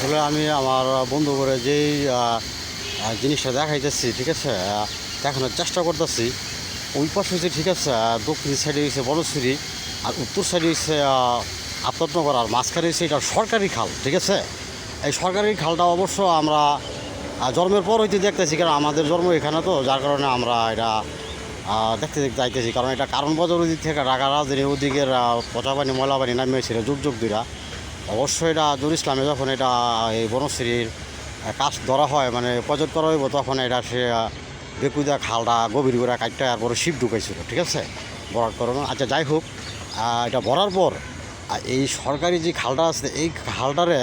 আসলে আমি আমার বন্ধু করে যেই জিনিসটা দেখাইতেছি, ঠিক আছে, দেখানোর চেষ্টা করতেছি। ওই পাশে হচ্ছে, ঠিক আছে, দক্ষিণ সাইডে হচ্ছে বড়শ্রী, আর উত্তর সাইডে হচ্ছে আফতাবনগর, আর মাঝখানে হচ্ছে এটা সরকারি খাল, ঠিক আছে। এই সরকারি খালটা অবশ্য আমরা জন্মের পর হইতে দেখতেছি, কারণ আমাদের জন্ম এখানে, তো যার কারণে আমরা এটা দেখতে দেখতে আইতেছি। কারণ এটা কারণ বাজার ওদিক থেকে ঢাকা রাজধানী ওদিকের পচা পানি ময়লা পানি নামিয়েছিল যুগ যুগ দুইটা। অবশ্যই এটা নুরুল ইসলামে যখন এটা এই বনশ্রীর কাজ ধরা হয়, মানে প্রজেক্ট করা হইব, তখন এটা সে বেকুদা খালটা গভীর করে কাটটা আর বড় শিপ ঢুকাইছিল, ঠিক আছে, ভরাট করানো। আচ্ছা, যাই হোক, এটা ভরার পর এই সরকারি যে খালটা আছে, এই খালটারে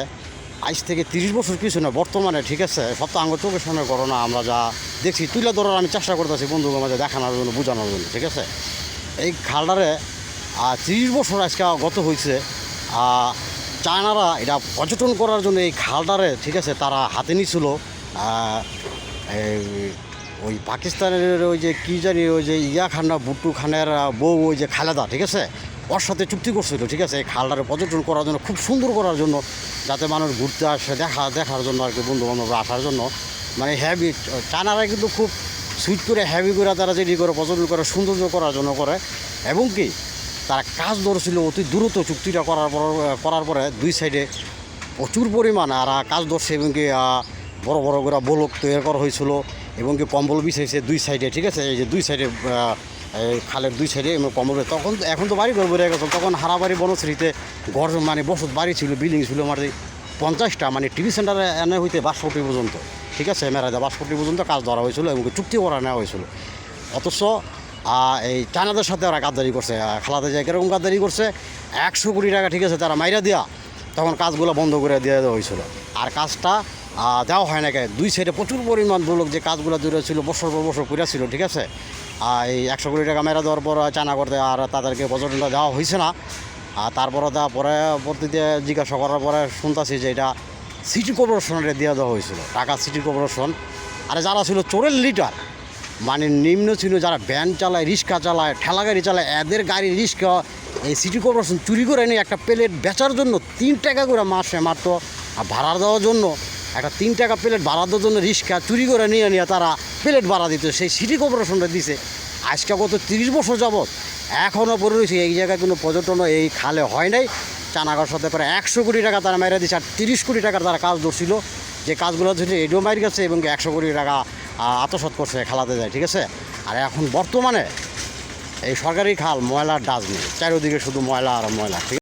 আজ থেকে 30 বছর পিছনে বর্তমানে, ঠিক আছে, সব তো আঙ্গ চোখের সামনে ঘটনা আমরা যা দেখছি তুলে ধরার আমি চেষ্টা করতেছি বন্ধুদের মাঝে দেখানোর জন্য, বোঝানোর জন্য, ঠিক আছে। এই খালটারে 30 বছর আজকে গত হয়েছে। চায়নারা এটা পর্যটন করার জন্য এই খালটারে, ঠিক আছে, তারা হাতে নিছিল ওই পাকিস্তানের ওই যে কী জানি, ওই যে ইয়া খান না, বুট্টু খানের বউ, ওই যে খালেদা, ঠিক আছে, ওর সাথে চুক্তি করছিল, ঠিক আছে, এই খালটারে পর্যটন করার জন্য, খুব সুন্দর করার জন্য, যাতে মানুষ ঘুরতে আসে দেখার জন্য আর কি, বন্ধুবান্ধবরা আসার জন্য। মানে হ্যাভি চায়নারা কিন্তু খুব সুইট করে হ্যাভি করে তারা যেটি করে পর্যটন করে, সৌন্দর্য করার জন্য করে। এবং কি তারা কাজ ধরছিল অতি দ্রুত, চুক্তিটা করার পরে দুই সাইডে প্রচুর পরিমাণ আর কাজ ধরছে, এবং কি বড় বড় করে বলক তৈরি করা হয়েছিল, এবং কি কম্বল বিছাইছে দুই সাইডে, ঠিক আছে, এই যে দুই সাইডে খালের দুই সাইডে কম্বল। তখন এখন তো বাড়ি ঘর বেড়ে গেছে, তখন হারাবাড়ি বনশ্রীতে ঘর মানে বসত বাড়ি ছিল, বিল্ডিং ছিল মানে 50টা, মানে টিভি সেন্টারে এনে হইতে 62 পর্যন্ত, ঠিক আছে, মেরাদা 62 পর্যন্ত কাজ ধরা হয়েছিল, এবং চুক্তি করা নেওয়া হয়েছিল। অথচ এই চায়নাদের সাথে ওরা গাদ্দারি করছে, খালাতে যায় কীরকম গাদ্দারি করছে, 100 কোটি টাকা, ঠিক আছে, তারা মাইরা দেওয়া, তখন কাজগুলো বন্ধ করে দিয়ে দেওয়া হয়েছিল। আর কাজটা দেওয়া হয় না, দুই সাইডে প্রচুর পরিমাণ লোক যে কাজগুলো দূরে ছিল, বছর পর বছর করে ছিল, ঠিক আছে। এই 100 কোটি টাকা মেরা দেওয়ার পর চায়না করতে আর তাদেরকে পর্যটনটা দেওয়া হয়েছে না। আর তারপরে পরবর্তীতে জিজ্ঞাসা করার পরে শুনতেছি যে এটা সিটি কর্পোরেশনের দিয়ে দেওয়া হয়েছিল, ঢাকা সিটি কর্পোরেশন। আর যারা ছিল চোরের লিটার, মানে নিম্ন ছিল, যারা ভ্যান চালায়, রিক্সা চালায়, ঠেলা গাড়ি চালায়, এদের গাড়ি রিক্সা এই সিটি কর্পোরেশন চুরি করে নিয়ে একটা প্লেট বেচার জন্য 3 টাকা করে মাসে মাত্র ভাড়া দেওয়ার জন্য, একটা 3 টাকা প্লেট ভাড়া দেওয়ার জন্য রিক্সা চুরি করে নিয়ে তারা প্লেট ভাড়া দিত, সেই সিটি কর্পোরেশনটা দিছে। আজকে গত 30 বছর যাবৎ এখনও পরে রয়েছে, এই জায়গায় কোনো পর্যটনও এই খালে হয় নাই। চানাগর সাথে প্রায় 100 কোটি টাকা তারা মেরে দিচ্ছে, আর 30 কোটি টাকার তারা কাজ ধরছিল, যে কাজগুলো ধরে এডিও মারি গেছে, এবং 100 কোটি টাকা আত্মসাৎ করছে খালাতে যায়, ঠিক আছে। আর এখন বর্তমানে এই সরকারি খাল ময়লার ডাস্টবিন, চারিদিকে শুধু ময়লা আর ময়লা, ঠিক আছে।